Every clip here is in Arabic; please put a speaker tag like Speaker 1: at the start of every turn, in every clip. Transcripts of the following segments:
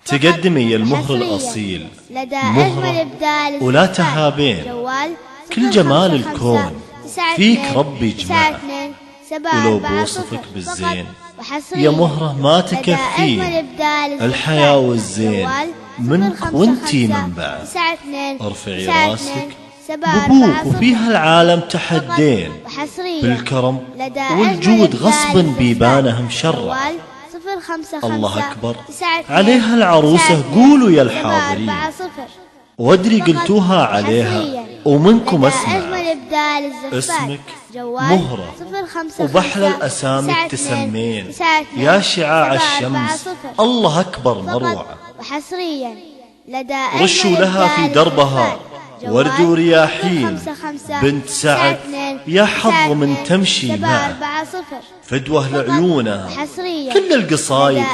Speaker 1: تقدمي يا المهر الأصيل، مهرة ولا تهابين، كل جمال الكون فيك ربي جمعه، ولو بوصفك بالزين يا مهرة ما تكفين الحياة والزين، منك وانتي منبع. ارفعي راسك بابوك وفي هالعالم تحدين، بالكرم والجود غصبا بيبانه مشرع. الله أكبر عليها العروسة، قولوا يا الحاضرين، وادري قلتوها عليها ومنكم اسمع. اسمك مهرة وبحلى الأسامي تسمين، يا شعاع الشمس الله أكبر مروعة. رشوا لها في دربها ورد ورياحين، بنت سعد يا حظ من تمشي معه، فدوة لعيونها كل القصايد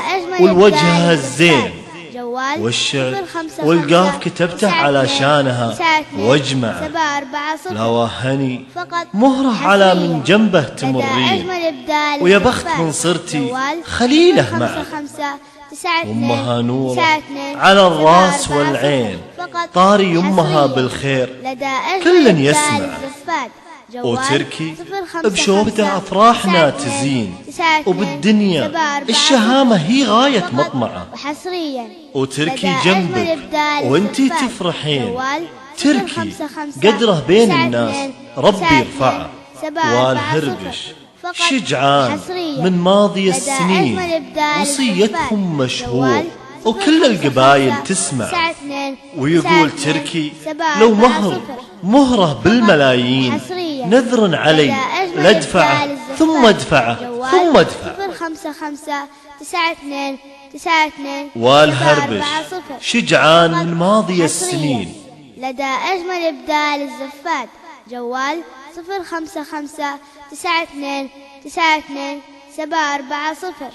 Speaker 1: والوجه الزين، والشعر والقاف كتبته على شانها واجمع. لا وهني مهرة على من جنبه تمرين، ويا بخت من صرتي خليله معه. أمها نور على الراس والعين، طاري يمها بالخير كل يسمع، وتركي بشوفته أفراحنا تزين، وبالدنيا الشهامة هي غاية مطمعه. وتركي جنبك وانتي تفرحين، تركي قدره بين الناس ربي يرفعه. والهربش شجعان من ماضي السنين، وصيتهم مشهور وكل القبايل تسمع. ويقول تركي لو مهره بالملايين، نذر علي لادفعه ثم ادفعه ثم ادفع. والهربش شجعان من ماضي السنين،
Speaker 2: لدى أجمل إبدال الزفات جوال 0559292740.